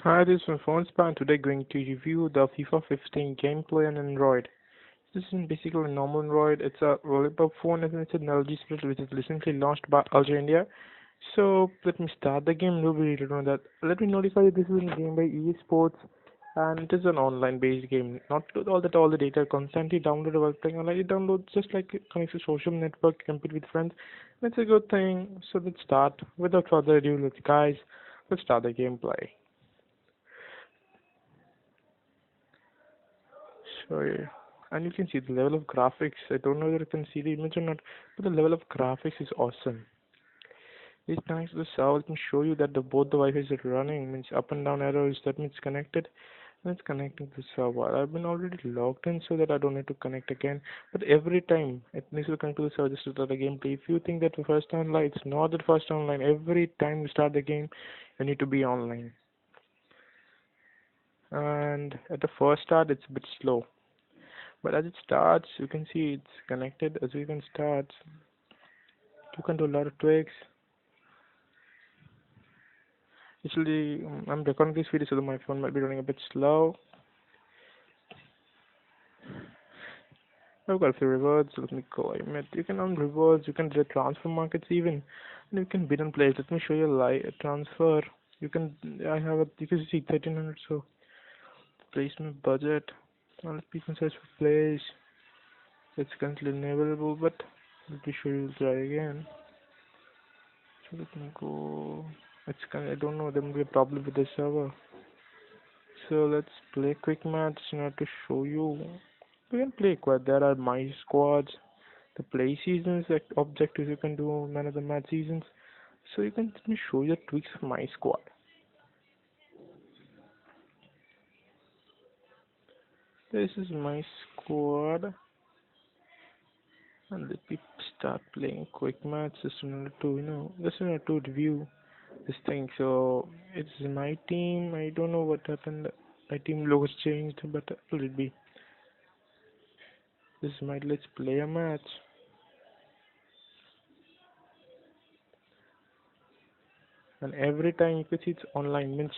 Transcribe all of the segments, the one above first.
Hi, this is my phone span. Today going to review the FIFA 15 gameplay on Android. This is basically a normal Android. It's a roll-up phone and it's an LG split which is recently launched by LG India. So let me start the game. Nobody to know that. Let me notify you this is a game by EA Sports and it is an online-based game. Not all the data constantly downloaded while playing online. It downloads just like it connects to social network, compete with friends. That's a good thing. So let's start. Without further ado, let's start the gameplay. So yeah. And you can see the level of graphics. I don't know whether you can see the image or not, but the level of graphics is awesome. It's nice to server. Let me show you that both the Wi-Fi is running. Means up and down arrows. That means connected, and it's connecting to the server. I've been already logged in so that I don't need to connect again. But every time it needs to connect to the server just to start the gameplay. If you think that the first online, it's not the first online. Every time you start the game, you need to be online. And at the first start, it's a bit slow. But as it starts, you can see it's connected. As you can start, you can do a lot of tricks. Usually, I'm recording this video, so my phone might be running a bit slow. I've got a few rewards. Let me claim it. You can earn rewards. You can do transfer markets even, and you can bid on players. Let me show you a live transfer. You can. I have a. You can see 1300. So placement budget. I'll people search for players. It's currently unavailable, but let me show you. Try again. So let me go. It's kind. I don't know. There may be a problem with the server. So let's play quick match in order to show you. We can play quad. There are my squads, the play seasons, like objectives you can do, man of the match seasons. So you can let me show you the tweaks of my squad. This is my squad, and let me start playing quick match just in order to just in order to review this thing. So it's my team. I don't know what happened. My team logo's changed, but let it be. This is my let's play a match. And every time you can see it's online means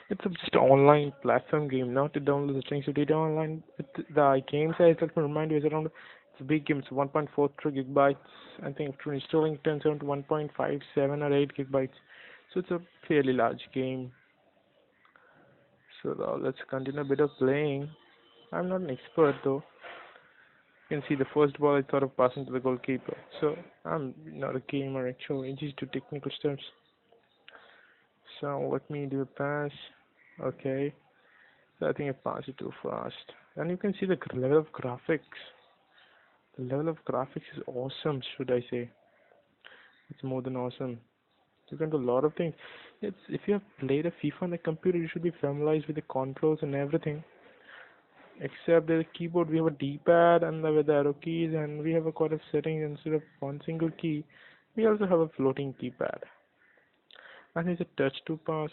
it's just an online platform game. Not to download the strings you did online. The game size, let me remind you, is around it's a big game. It's 1.43 gigabytes. I think after installing it turns out to 1.57 or 8 gigabytes. So it's a fairly large game. So let's continue a bit of playing. I'm not an expert though. You can see the first ball I thought of passing to the goalkeeper. So I'm not a gamer actually. It's just two technical steps. So let me do a pass. Okay. So I think I passed it too fast. And you can see the level of graphics. The level of graphics is awesome, should I say. It's more than awesome. You can do a lot of things. It's if you have played a FIFA on the computer, you should be familiarized with the controls and everything. Except the keyboard, we have a D-pad and with the arrow keys, and we have a quite of settings instead of one single key. We also have a floating keypad. And there's a touch to pass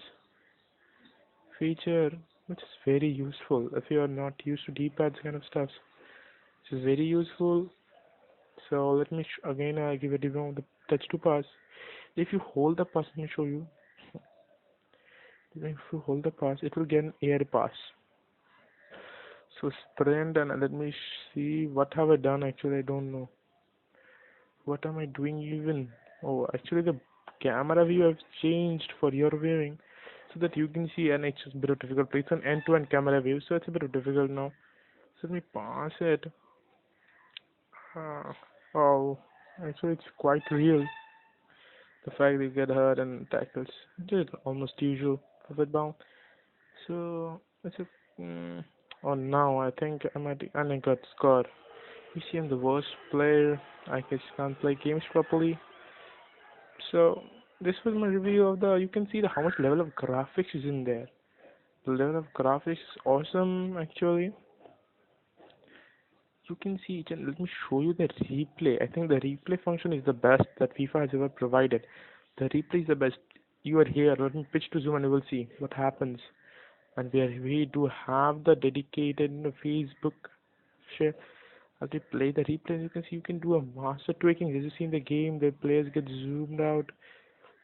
feature, which is very useful if you are not used to D-pads kind of stuff. This is very useful. So let me again give a demo of the touch to pass. If you hold the pass, let me show you. If you hold the pass, it will get an air pass. So sprint and let me see what have I done. Actually, I don't know. What am I doing even? Oh, actually the camera view I've changed for your viewing so that you can see, and it's a bit of difficult. It's an end-to-end camera view, so it's a bit of difficult now. So let me pass it. Uh, oh, actually it's quite real. The fact they get hurt and tackles, it is almost usual for football. So it's a. Oh, now I think I might and I got score. You see, I'm the worst player. I just can't play games properly. So this was my review of the. You can see the how much level of graphics is in there. The level of graphics is awesome actually. You can see it, and let me show you the replay. I think the replay function is the best that FIFA has ever provided. The replay is the best. You are here. Let me pitch to zoom, and you will see what happens. And we do have the dedicated Facebook share. As we play the replay, you can see you can do a master tweaking. As you see in the game, the players get zoomed out.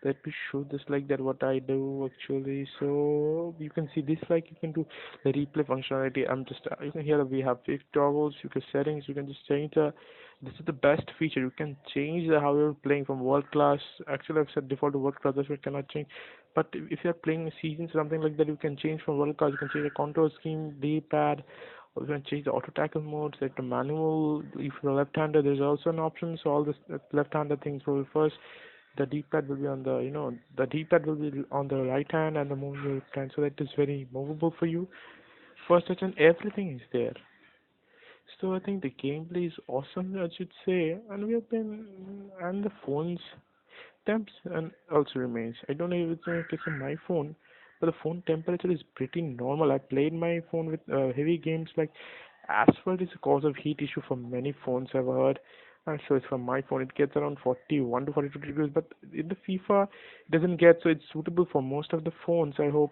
Let me show this like that what I do actually. So you can see this like you can do the replay functionality. I'm just you can hear we have 5 toggles. You can settings. You can just change the. This is the best feature. You can change the how you're playing from world class. Actually, I've set default to world class. That's what cannot change. But if you're playing a season something like that, you can change from world class. You can change the control scheme, D-pad, or you can change the auto tackle mode, set the manual. If you're left-hander, there's also an option. So all this left-hander things will first the D-pad will be on the the D-pad will be on the right hand and the movable left hand, so that is very movable for you. First touch and everything is there. So I think the gameplay is awesome, I should say, and we have been and the phones temps and also remains. I don't know if it's a case on my phone, but the phone temperature is pretty normal. I played my phone with heavy games like asphalt is a cause of heat issue for many phones I've heard. And so it's from my phone. It gets around 41 to 42 degrees, but in the FIFA it doesn't get so it's suitable for most of the phones. I hope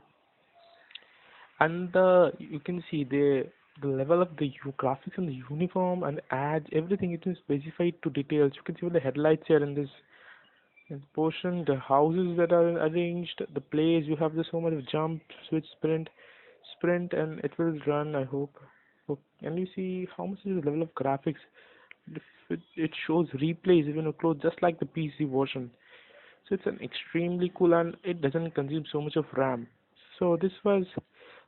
and you can see the level of the graphics and the uniform and ads everything it is specified to details. You can see with the headlights here in this portion, the houses that are arranged, the plays. You have this so much of jump, switch, sprint, and it will run. I hope. And you see how much is the level of graphics. It shows replays even close just like the PC version. So it's an extremely cool and it doesn't consume so much of RAM. So this was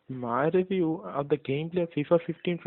my review of the gameplay of FIFA 15